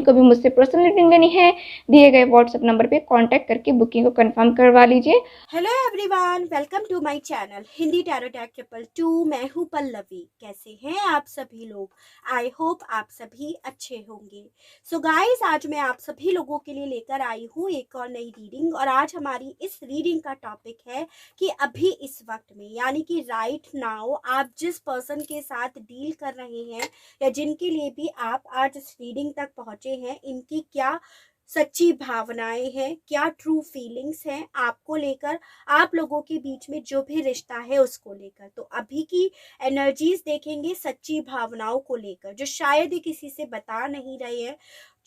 कभी मुझसे personal reading लेनी है, दिए गए व्हाट्सएप नंबर पे कांटेक्ट करके बुकिंग को कंफर्म करवा लीजिए। Hello everyone, welcome to my channel Hindi tarot tag 222। मैं हूँ पल्लवी। कैसे हैं आप सभी लोग? आई होप आप सभी अच्छे होंगे। सो गाइस, आज मैं आप सभी लोगों के लिए लेकर आई हूँ एक और नई रीडिंग। और आज हमारी इस रीडिंग का टॉपिक है कि अभी इस वक्त में, यानी कि राइट नाउ, आप जिस पर्सन के साथ डील कर रहे हैं या जिनके लिए भी आप आज इस रीडिंग तक पहुंचे हैं, इनकी क्या सच्ची भावनाएं हैं, क्या ट्रू फीलिंग्स हैं आपको लेकर, आप लोगों के बीच में जो भी रिश्ता है उसको लेकर। तो अभी की एनर्जीज देखेंगे सच्ची भावनाओं को लेकर, जो शायद ही किसी से बता नहीं रहे हैं,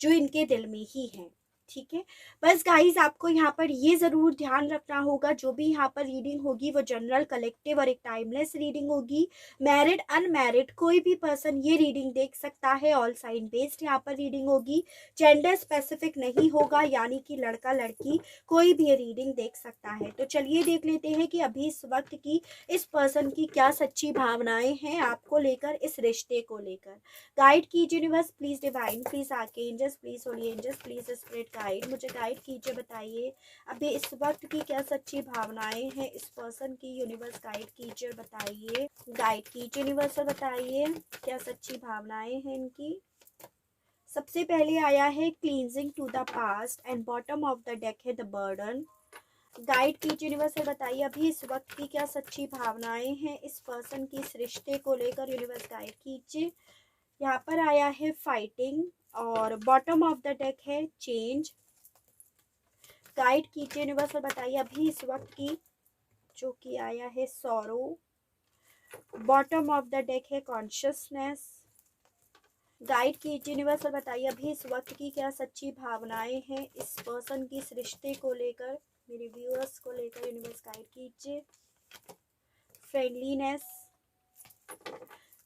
जो इनके दिल में ही है। ठीक है, बस गाइस, आपको यहाँ पर ये जरूर ध्यान रखना होगा, जो भी यहाँ पर रीडिंग होगी वो जनरल, कलेक्टिव और एक टाइमलेस रीडिंग होगी। मैरिड, अनमैरिड कोई भी पर्सन ये रीडिंग देख सकता है। ऑल साइन बेस्ड यहाँ पर रीडिंग होगी। जेंडर स्पेसिफिक नहीं होगा, यानी कि लड़का लड़की कोई भी ये रीडिंग देख सकता है। तो चलिए देख लेते हैं कि अभी इस वक्त की इस पर्सन की क्या सच्ची भावनाएं हैं आपको लेकर, इस रिश्ते को लेकर। गाइड कीजिए universe, please divine, please archangels, please holy angels, please spirit guide, मुझे गाइड कीजिए। बताइए अभी इस वक्त की क्या सच्ची भावनाएं हैं इस पर्सन की। यूनिवर्स गाइड कीजिए और बताइए, गाइड कीजिए यूनिवर्स और बताइए क्या सच्ची भावनाएं हैं इनकी। सबसे पहले आया है cleansing to the past and bottom of the deck है द बर्डन। गाइड कीजिए यूनिवर्स से, बताइए अभी इस वक्त की क्या सच्ची भावनाएं हैं इस पर्सन की, इस रिश्ते को लेकर। यूनिवर्स गाइड कीजिए। यहाँ पर आया है फाइटिंग और बॉटम ऑफ द डेक है चेंज। गाइड कीजिए यूनिवर्स से, बताइए अभी इस वक्त की जो कि आया है sorrow. Bottom of the deck है कॉन्शियसनेस। गाइड कीजिए यूनिवर्स और बताइए अभी इस वक्त की क्या सच्ची भावनाएं हैं इस पर्सन की, इस रिश्ते को लेकर, मेरे व्यूअर्स को लेकर। यूनिवर्स गाइड कीजिए। Friendliness.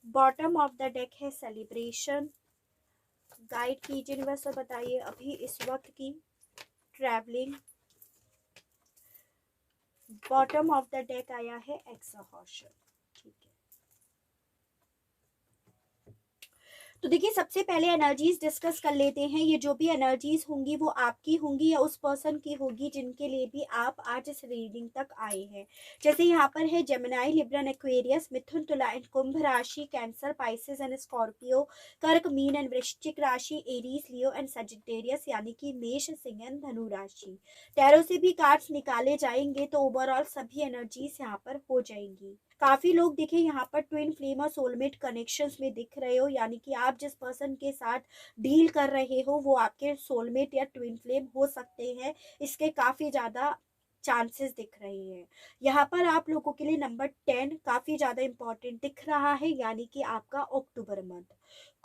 Bottom of the deck है सेलिब्रेशन। गाइड कीजिए यूनिवर्स और बताइए अभी इस वक्त की travelling. Bottom of the deck आया है एक्सहॉशन। ठीक है, तो देखिए सबसे पहले एनर्जीज डिस्कस कर लेते हैं। ये जो भी एनर्जीज होंगी वो आपकी होंगी या उस पर्सन की होगी जिनके लिए भी आप आज इस रीडिंग तक आए हैं। जैसे यहाँ पर है जेमिनाई, लिब्रन, एक्वेरियस, मिथुन, तुला एंड कुंभ राशि, कैंसर, पाइसेस एंड स्कॉर्पियो, कर्क, मीन एंड वृश्चिक राशि, एरीज, लियो एंड सजिटेरियस, यानी कि मेष, सिंह एंड धनु राशि। टैरो से भी कार्ड्स निकाले जाएंगे तो ओवरऑल सभी एनर्जीज यहाँ पर हो जाएंगी। काफी लोग देखिए यहाँ पर ट्विन फ्लेम और सोलमेट कनेक्शंस में दिख रहे हो, यानी कि आप जिस पर्सन के साथ डील कर रहे हो वो आपके सोलमेट या ट्विन फ्लेम हो सकते हैं। इसके काफी ज्यादा चांसेस दिख रहे हैं। यहाँ पर आप लोगों के लिए नंबर 10 काफी ज्यादा इंपॉर्टेंट दिख रहा है, यानी कि आपका अक्टूबर मंथ।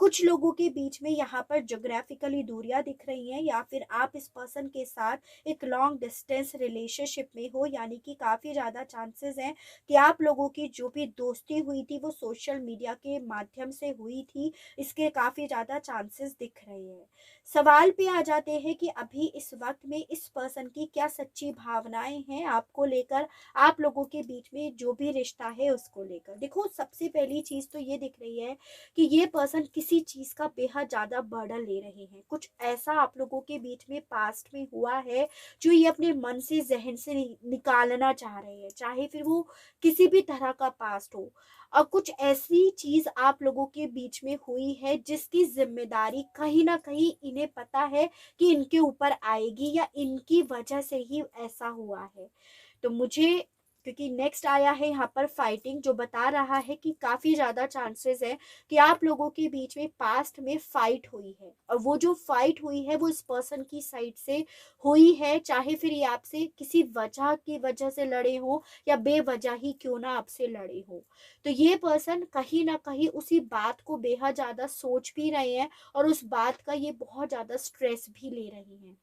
कुछ लोगों के बीच में यहाँ पर जोग्राफिकली दूरियां दिख रही हैं, या फिर आप इस पर्सन के साथ एक लॉन्ग डिस्टेंस रिलेशनशिप में हो, यानी कि काफी ज्यादा चांसेस हैं कि आप लोगों की जो भी दोस्ती हुई थी वो सोशल मीडिया के माध्यम से हुई थी। इसके काफी ज्यादा चांसेस दिख रहे हैं। सवाल पे आ जाते हैं कि अभी इस वक्त में इस पर्सन की क्या सच्ची भावनाएं हैं आपको लेकर, आप लोगों के बीच में जो भी रिश्ता है उसको लेकर। देखो सबसे पहली चीज तो ये दिख रही है कि ये पर्सन किसी चीज का बेहद ज्यादा बर्डन ले रहे हैं। कुछ ऐसा आप लोगों के बीच में पास्ट में हुआ है जो ये अपने मन से, जहन से निकालना चाह रहे हैं, चाहे फिर वो किसी भी तरह का पास्ट हो। और कुछ ऐसी चीज आप लोगों के बीच में हुई है जिसकी जिम्मेदारी कहीं ना कहीं इन्हें पता है कि इनके ऊपर आएगी या इनकी वजह से ही ऐसा हुआ है। तो मुझे, क्योंकि नेक्स्ट आया है यहाँ पर फाइटिंग, जो बता रहा है कि काफी ज्यादा चांसेस है कि आप लोगों के बीच में पास्ट में फाइट हुई है, और वो जो फाइट हुई है वो इस पर्सन की साइड से हुई है, चाहे फिर ये आपसे किसी वजह की वजह से लड़े हो या बेवजह ही क्यों ना आपसे लड़े हो। तो ये पर्सन कहीं ना कहीं उसी बात को बेहद ज्यादा सोच भी रहे हैं और उस बात का ये बहुत ज्यादा स्ट्रेस भी ले रहे हैं।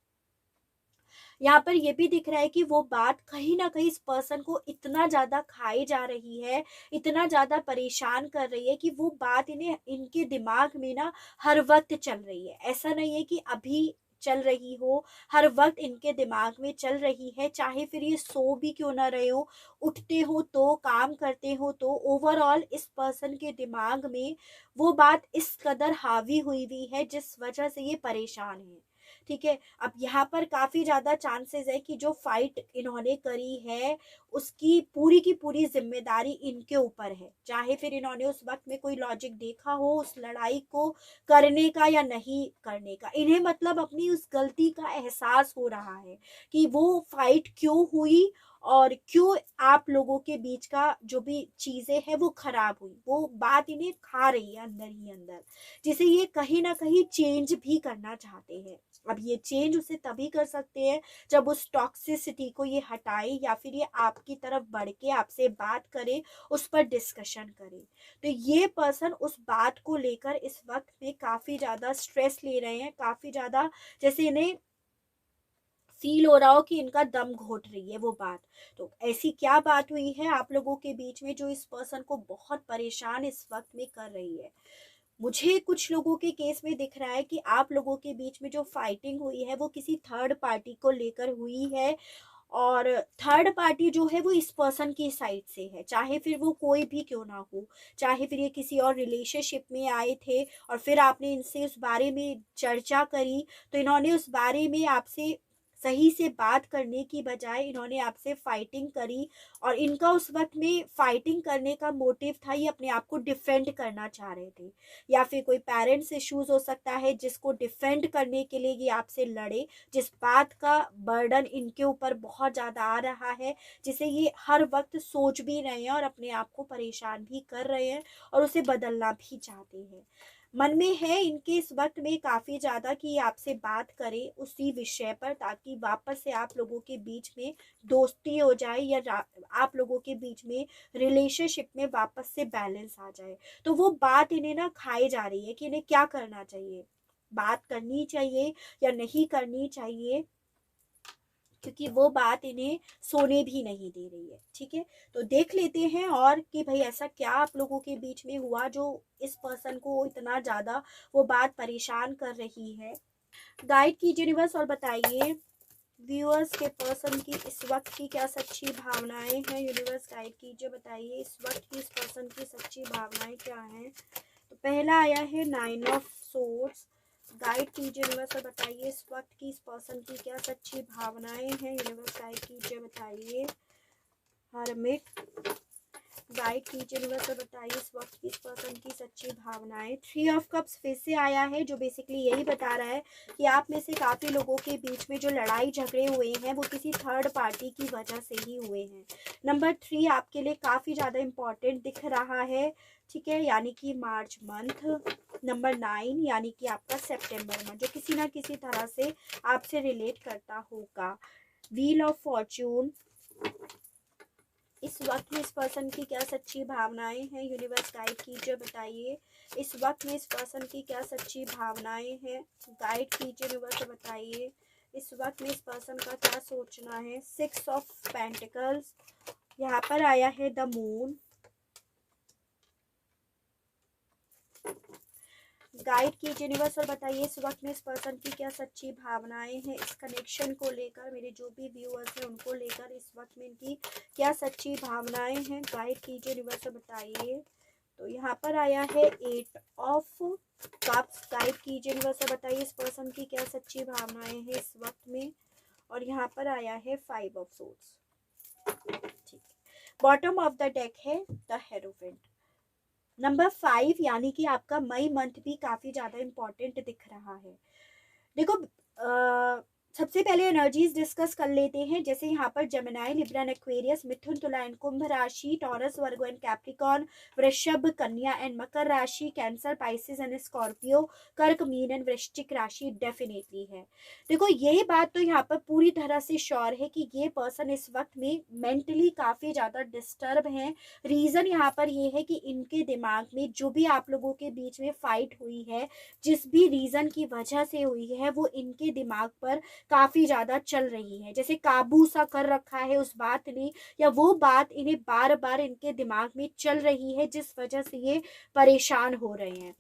यहाँ पर ये भी दिख रहा है कि वो बात कहीं ना कहीं इस पर्सन को इतना ज्यादा खाई जा रही है, इतना ज्यादा परेशान कर रही है कि वो बात इन्हें, इनके दिमाग में ना हर वक्त चल रही है। ऐसा नहीं है कि अभी चल रही हो, हर वक्त इनके दिमाग में चल रही है, चाहे फिर ये सो भी क्यों ना रहे हो, उठते हो तो, काम करते हो तो, ओवरऑल इस पर्सन के दिमाग में वो बात इस कदर हावी हुई है जिस वजह से ये परेशान है। ठीक है, अब यहाँ पर काफी ज्यादा चांसेस है कि जो फाइट इन्होंने करी है उसकी पूरी की पूरी जिम्मेदारी इनके ऊपर है, चाहे फिर इन्होंने उस वक्त में कोई लॉजिक देखा हो उस लड़ाई को करने का या नहीं करने का, इन्हें मतलब अपनी उस गलती का एहसास हो रहा है कि वो फाइट क्यों हुई और क्यों आप लोगों के बीच का जो भी चीजें हैं वो खराब हुई, वो बात इन्हें खा रही है अंदर ही अंदर, जिसे ये कहीं ना कहीं चेंज भी करना चाहते हैं। अब ये चेंज उसे तभी कर सकते हैं जब उस टॉक्सिसिटी को ये हटाए या फिर ये आपकी तरफ बढ़ के आपसे बात करे, उस पर डिस्कशन करे। तो ये पर्सन उस बात को लेकर इस वक्त में काफी ज्यादा स्ट्रेस ले रहे हैं, काफी ज्यादा जैसे इन्हें फील हो रहा हो कि इनका दम घोट रही है वो बात। तो ऐसी क्या बात हुई है आप लोगों के बीच में जो इस पर्सन को बहुत परेशान इस वक्त में कर रही है? मुझे कुछ लोगों के केस में दिख रहा है कि आप लोगों के बीच में जो फाइटिंग हुई है वो किसी थर्ड पार्टी को लेकर हुई है, और थर्ड पार्टी जो है वो इस पर्सन की साइड से है, चाहे फिर वो कोई भी क्यों ना हो, चाहे फिर ये किसी और रिलेशनशिप में आए थे और फिर आपने इनसे उस बारे में चर्चा करी तो इन्होंने उस बारे में आपसे सही से बात करने की बजाय इन्होंने आपसे फाइटिंग करी, और इनका उस वक्त में फाइटिंग करने का मोटिव था ये अपने आप को डिफेंड करना चाह रहे थे, या फिर कोई पेरेंट्स इश्यूज हो सकता है जिसको डिफेंड करने के लिए ये आपसे लड़े, जिस बात का बर्डन इनके ऊपर बहुत ज़्यादा आ रहा है जिसे ये हर वक्त सोच भी रहे हैं और अपने आप को परेशान भी कर रहे हैं और उसे बदलना भी चाहते हैं। मन में है इनके इस वक्त में काफ़ी ज़्यादा कि आपसे बात करें उसी विषय पर, ताकि वापस से आप लोगों के बीच में दोस्ती हो जाए या आप लोगों के बीच में रिलेशनशिप में वापस से बैलेंस आ जाए। तो वो बात इन्हें ना खाई जा रही है कि इन्हें क्या करना चाहिए, बात करनी चाहिए या नहीं करनी चाहिए, क्योंकि वो बात इन्हें सोने भी नहीं दे रही है। ठीक है, तो देख लेते हैं और कि भाई ऐसा क्या आप लोगों के बीच में हुआ जो इस पर्सन को इतना ज़्यादा वो बात परेशान कर रही है। गाइड कीजिए यूनिवर्स और बताइए व्यूअर्स के पर्सन की इस वक्त की क्या सच्ची भावनाएं हैं। यूनिवर्स गाइड कीजिए, बताइए इस वक्त की इस पर्सन की सच्ची भावनाएं क्या हैं। तो पहला आया है 9 ऑफ सोर्ड्स। गाइड कीजिए यूनिवर्स और बताइए इस वक्त की इस पर्सन की क्या सच्ची भावनाएं हैं। यूनिवर्स गाइड कीजिए, बताइए हर्मिट। गाइड कीजिए यूनिवर्स और बताइए इस वक्त की इस पर्सन की सच्ची भावनाएं। 3 ऑफ कप्स फिर से आया है जो बेसिकली यही बता रहा है कि आप में से काफ़ी लोगों के बीच में जो लड़ाई झगड़े हुए हैं वो किसी थर्ड पार्टी की वजह से ही हुए हैं। नंबर 3 आपके लिए काफ़ी ज़्यादा इम्पॉर्टेंट दिख रहा है। ठीक है, यानी कि मार्च मंथ। नंबर 9 यानी कि आपका सितंबर मंथ, जो किसी ना किसी तरह से आपसे रिलेट करता होगा। Wheel of Fortune. इस वक्त में इस पर्सन की क्या सच्ची भावनाएं हैं। यूनिवर्स गाइड कीजिए, बताइए इस वक्त में इस पर्सन की क्या सच्ची भावनाएं हैं। गाइड कीजिए यूनिवर्स, बताइए इस वक्त में इस पर्सन का क्या सोचना है। 6 ऑफ पेंटिकल्स, यहाँ पर आया है द मून। गाइड कीजिए यूनिवर्स और बताइए इस वक्त में इस पर्सन की क्या सच्ची भावनाएं हैं इस कनेक्शन को लेकर। मेरे जो भी व्यूअर्स हैं उनको लेकर इस वक्त में इनकी क्या सच्ची भावनाएं हैं। गाइड कीजिए यूनिवर्स और बताइए। तो यहाँ पर आया है 8 ऑफ कप्स। गाइड कीजिए यूनिवर्स और बताइए इस पर्सन की क्या सच्ची भावनाएं हैं इस वक्त में। और यहाँ पर आया है 5 ऑफ सोर्ड्स। ठीक है, बॉटम ऑफ द डेक है द हेरोफेंट। नंबर 5 यानी कि आपका मई मंथ भी काफ़ी ज़्यादा इम्पॉर्टेंट दिख रहा है। देखो सबसे पहले एनर्जीज डिस्कस कर लेते हैं। जैसे यहाँ पर जेमिनी, लिब्रा एंड एक्वेरियस, मिथुन, तुला एंड कुंभ राशि, टॉरस, वर्गो एंड कैप्रिकॉर्न, वृषभ, कन्या एंड मकर राशि, कैंसर, पाइसेस एंड स्कॉर्पियो, कर्क, मीन एंड वृश्चिक राशि डेफिनेटली है। देखो यही बात तो यहाँ पर पूरी तरह से श्योर है कि ये पर्सन इस वक्त में मेंटली काफ़ी ज़्यादा डिस्टर्ब हैं। रीज़न यहाँ पर ये है कि इनके दिमाग में जो भी आप लोगों के बीच में फाइट हुई है, जिस भी रीज़न की वजह से हुई है, वो इनके दिमाग पर काफ़ी ज़्यादा चल रही है, जैसे काबू सा कर रखा है उस बात ने, या वो बात इन्हें बार बार इनके दिमाग में चल रही है जिस वजह से ये परेशान हो रहे हैं।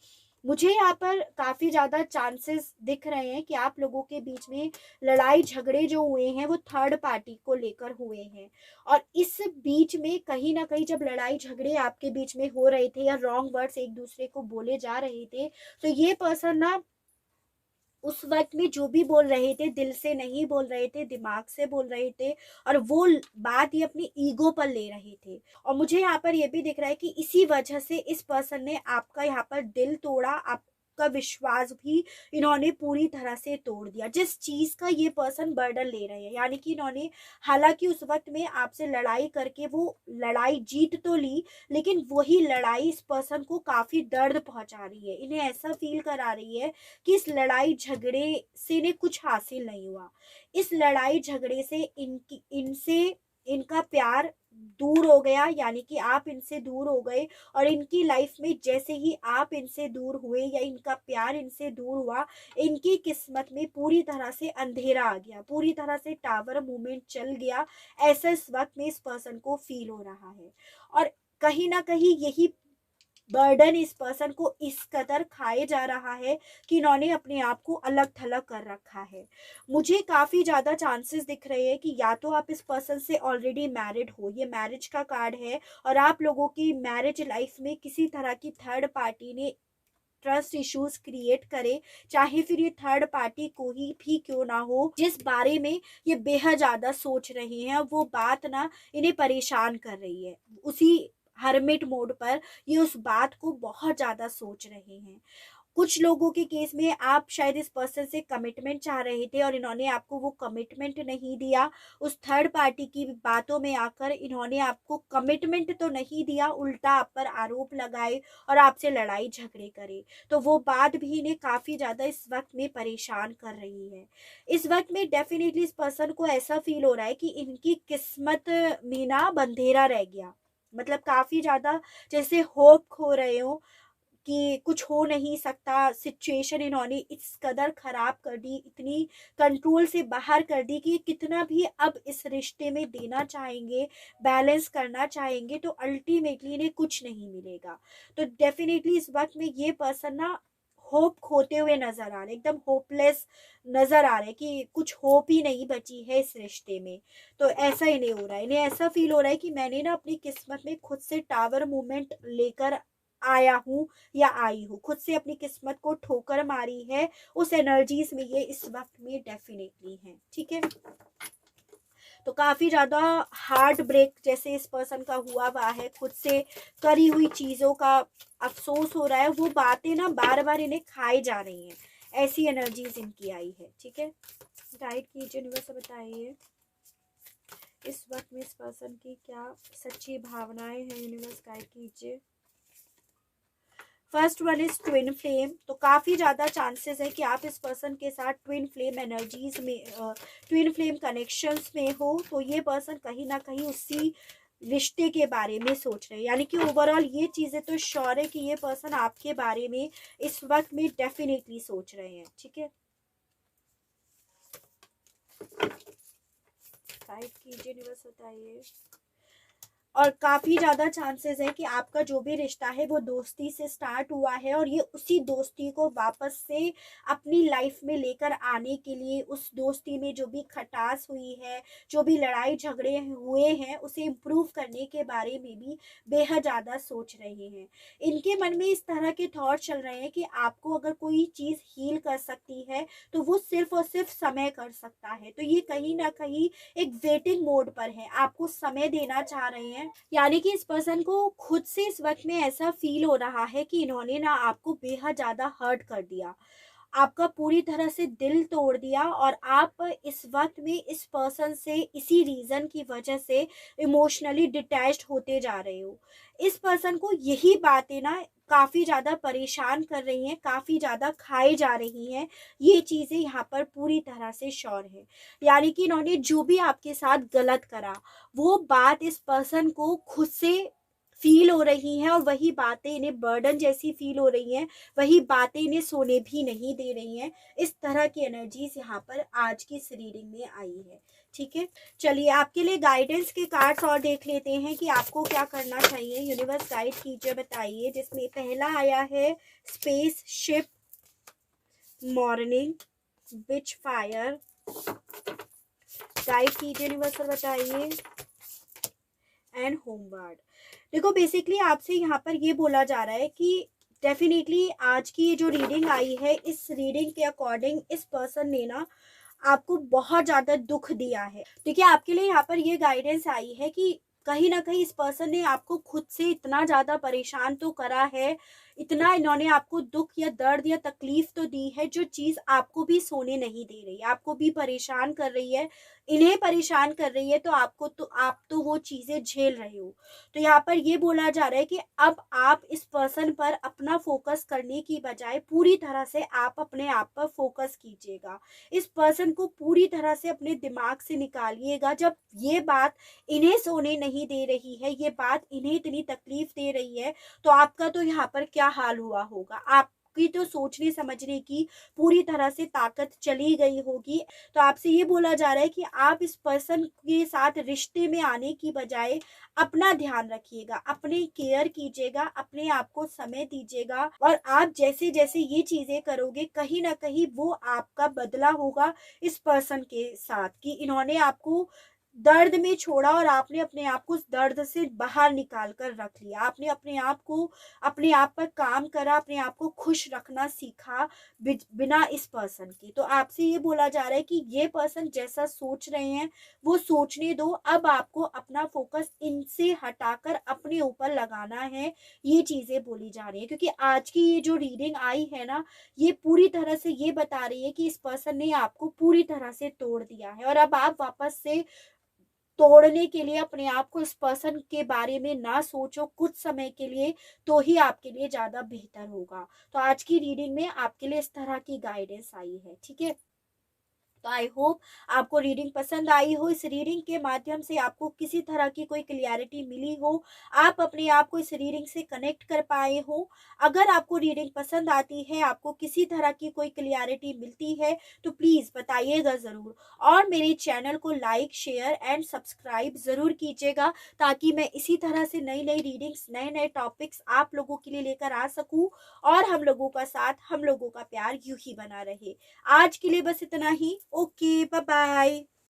मुझे यहाँ पर काफ़ी ज़्यादा चांसेस दिख रहे हैं कि आप लोगों के बीच में लड़ाई झगड़े जो हुए हैं वो थर्ड पार्टी को लेकर हुए हैं। और इस बीच में कहीं ना कहीं जब लड़ाई झगड़े आपके बीच में हो रहे थे या रॉन्ग वर्ड्स एक दूसरे को बोले जा रहे थे, तो ये पर्सन ना उस वक्त में जो भी बोल रहे थे दिल से नहीं बोल रहे थे, दिमाग से बोल रहे थे, और वो बात ये अपनी ईगो पर ले रहे थे। और मुझे यहाँ पर ये भी दिख रहा है कि इसी वजह से इस पर्सन ने आपका यहाँ पर दिल तोड़ा, आपका विश्वास भी इन्होंने पूरी तरह से तोड़ दिया, जिस चीज का ये पर्सन बर्डन ले रहे हैं। यानी कि इन्होंने हालांकि उस वक्त में आपसे लड़ाई करके वो लड़ाई जीत तो ली, लेकिन वही लड़ाई इस पर्सन को काफी दर्द पहुंचा रही है। इन्हें ऐसा फील करा रही है कि इस लड़ाई झगड़े से इन्हें कुछ हासिल नहीं हुआ। इस लड़ाई झगड़े से इनसे इनका प्यार दूर हो गया, यानी कि आप इनसे दूर हो गए, और इनकी लाइफ में जैसे ही आप इनसे दूर हुए या इनका प्यार इनसे दूर हुआ, इनकी किस्मत में पूरी तरह से अंधेरा आ गया, पूरी तरह से टावर मूवमेंट चल गया। ऐसा इस वक्त में इस पर्सन को फील हो रहा है। और कहीं ना कहीं यही बर्डन इस पर्सन को इस कदर खाए जा रहा है कि इन्होंने अपने आप को अलग थलग कर रखा है। मुझे काफ़ी ज़्यादा चांसेस दिख रहे हैं कि या तो आप इस पर्सन से ऑलरेडी मैरिड हो, ये मैरिज का कार्ड है, और आप लोगों की मैरिज लाइफ में किसी तरह की थर्ड पार्टी ने ट्रस्ट इश्यूज क्रिएट करे, चाहे फिर ये थर्ड पार्टी को ही भी क्यों ना हो, जिस बारे में ये बेहद ज़्यादा सोच रही हैं वो बात ना इन्हें परेशान कर रही है। उसी हरमिट मोड पर ये उस बात को बहुत ज़्यादा सोच रहे हैं। कुछ लोगों के केस में आप शायद इस पर्सन से कमिटमेंट चाह रहे थे और इन्होंने आपको वो कमिटमेंट नहीं दिया। उस थर्ड पार्टी की बातों में आकर इन्होंने आपको कमिटमेंट तो नहीं दिया, उल्टा आप पर आरोप लगाए और आपसे लड़ाई झगड़े करे। तो वो बात भी इन्हें काफ़ी ज़्यादा इस वक्त में परेशान कर रही है। इस वक्त में डेफिनेटली इस पर्सन को ऐसा फील हो रहा है कि इनकी किस्मत में ना बंधेरा रह गया, मतलब काफ़ी ज़्यादा जैसे होप खो रहे हो कि कुछ हो नहीं सकता। सिचुएशन इन्होंने इस कदर खराब कर दी, इतनी कंट्रोल से बाहर कर दी कि कितना भी अब इस रिश्ते में देना चाहेंगे, बैलेंस करना चाहेंगे, तो अल्टीमेटली इन्हें कुछ नहीं मिलेगा। तो डेफिनेटली इस वक्त में ये पर्सन ना होप खोते हुए नजर आ रहे, एकदम होपलेस नजर आ रहे कि कुछ होप ही नहीं बची है इस रिश्ते में। तो ऐसा इन्हें हो रहा है, इन्हें ऐसा फील हो रहा है कि मैंने ना अपनी किस्मत में खुद से टावर मूवमेंट लेकर आया हूँ या आई हूँ, खुद से अपनी किस्मत को ठोकर मारी है। उस एनर्जीज में ये इस वक्त में डेफिनेटली है। ठीक है, तो काफ़ी ज़्यादा हार्ट ब्रेक जैसे इस पर्सन का हुआ है, खुद से करी हुई चीज़ों का अफसोस हो रहा है, वो बातें ना बार बार इन्हें खाई जा रही हैं, ऐसी एनर्जीज इनकी आई है। ठीक है, गाइड कीजिए यूनिवर्स, बताइए इस वक्त में इस पर्सन की क्या सच्ची भावनाएं हैं, यूनिवर्स गाइड कीजिए। First one is twin flame, तो काफ़ी ज़्यादा चांसेस है कि आप इस पर्सन के साथ ट्विन फ्लेम एनर्जीज में ट्विन फ्लेम कनेक्शंस में हो। तो ये पर्सन कहीं ना कहीं उसी रिश्ते के बारे में सोच रहे हैं, यानी कि ओवरऑल ये चीज़ें तो श्योर है कि ये पर्सन आपके बारे में इस वक्त में डेफिनेटली सोच रहे हैं। ठीक है, गाइड कीजिए यूनिवर्स, बताइए। और काफ़ी ज़्यादा चांसेस है कि आपका जो भी रिश्ता है वो दोस्ती से स्टार्ट हुआ है, और ये उसी दोस्ती को वापस से अपनी लाइफ में लेकर आने के लिए, उस दोस्ती में जो भी खटास हुई है, जो भी लड़ाई झगड़े हुए हैं, उसे इम्प्रूव करने के बारे में भी बेहद ज़्यादा सोच रहे हैं। इनके मन में इस तरह के थॉट चल रहे हैं कि आपको अगर कोई चीज़ हील कर सकती है तो वो सिर्फ और सिर्फ समय कर सकता है। तो ये कहीं ना कहीं एक वेटिंग मोड पर है, आपको समय देना चाह रहे हैं। यानी कि इस पर्सन को खुद से इस वक्त में ऐसा फील हो रहा है कि इन्होंने ना आपको बेहद ज़्यादा हर्ट कर दिया, आपका पूरी तरह से दिल तोड़ दिया, और आप इस वक्त में इस पर्सन से इसी रीज़न की वजह से इमोशनली डिटैच्ड होते जा रहे हो। इस पर्सन को यही बातें ना काफ़ी ज़्यादा परेशान कर रही हैं, काफ़ी ज़्यादा खाई जा रही हैं। ये चीज़ें यहाँ पर पूरी तरह से श्योर है, यानी कि इन्होंने जो भी आपके साथ गलत करा वो बात इस पर्सन को खुद से फील हो रही हैं और वही बातें इन्हें बर्डन जैसी फील हो रही हैं, वही बातें इन्हें सोने भी नहीं दे रही हैं। इस तरह की एनर्जीज यहाँ पर आज की इस रीडिंग में आई है। ठीक है, चलिए आपके लिए गाइडेंस के कार्ड्स और देख लेते हैं कि आपको क्या करना चाहिए। यूनिवर्स गाइड कीजिए, बताइए। जिसमें पहला आया है स्पेस शिप, मॉर्निंग, विच फायर। गाइड कीजिए यूनिवर्स और बताइए। And homeward. देखो बेसिकली आपसे यहाँ पर ये बोला जा रहा है कि डेफिनेटली आज की ये जो रीडिंग आई है, इस रीडिंग के अकॉर्डिंग इस पर्सन ने ना आपको बहुत ज्यादा दुख दिया है। देखिए आपके लिए यहाँ पर ये गाइडेंस आई है कि कहीं ना कहीं इस पर्सन ने आपको खुद से इतना ज्यादा परेशान तो करा है, इतना इन्होंने आपको दुख या दर्द या तकलीफ तो दी है, जो चीज आपको भी सोने नहीं दे रही, आपको भी परेशान कर रही है, इन्हें परेशान कर रही है। तो आप तो वो चीजें झेल रहे हो। तो यहाँ पर ये बोला जा रहा है कि अब आप इस पर्सन पर अपना फोकस करने की बजाय पूरी तरह से आप अपने आप पर फोकस कीजिएगा। इस पर्सन को पूरी तरह से अपने दिमाग से निकालिएगा। जब ये बात इन्हें सोने नहीं दे रही है, ये बात इन्हें इतनी तकलीफ दे रही है, तो आपका तो यहाँ पर क्या हाल हुआ होगा। आपकी तो सोचने समझने की पूरी तरह से ताकत चली गई होगी। तो आपसे ये बोला जा रहा है कि आप इस पर्सन के साथ रिश्ते में आने की बजाय अपना ध्यान रखिएगा, अपने केयर कीजिएगा, अपने आप को समय दीजिएगा। और आप जैसे जैसे ये चीजें करोगे, कहीं ना कहीं वो आपका बदला होगा इस पर्सन के साथ, कि इन्होंने आपको दर्द में छोड़ा और आपने अपने आप को उस दर्द से बाहर निकाल कर रख लिया। आपने अपने आप को, अपने आप पर काम करा, अपने आप को खुश रखना सीखा बिना इस पर्सन के। तो आपसे ये बोला जा रहा है कि ये पर्सन जैसा सोच रहे हैं वो सोचने दो। अब आपको अपना फोकस इनसे हटाकर अपने ऊपर लगाना है। ये चीजें बोली जा रही है, क्योंकि आज की ये जो रीडिंग आई है ना, ये पूरी तरह से ये बता रही है कि इस पर्सन ने आपको पूरी तरह से तोड़ दिया है। और अब आप वापस से तोड़ने के लिए अपने आप को इस पर्सन के बारे में ना सोचो कुछ समय के लिए, तो ही आपके लिए ज्यादा बेहतर होगा। तो आज की रीडिंग में आपके लिए इस तरह की गाइडेंस आई है। ठीक है, तो आई होप आपको रीडिंग पसंद आई हो। इस रीडिंग के माध्यम से आपको किसी तरह की कोई क्लियरिटी मिली हो, आप अपने आप को इस रीडिंग से कनेक्ट कर पाए हो। अगर आपको रीडिंग पसंद आती है, आपको किसी तरह की कोई क्लियरिटी मिलती है, तो प्लीज बताइएगा जरूर। और मेरे चैनल को लाइक, शेयर एंड सब्सक्राइब जरूर कीजिएगा, ताकि मैं इसी तरह से नई नई रीडिंग्स, नए नए टॉपिक्स आप लोगों के लिए लेकर आ सकूं, और हम लोगों का साथ, हम लोगों का प्यार यूं ही बना रहे। आज के लिए बस इतना ही। Okay, bye bye.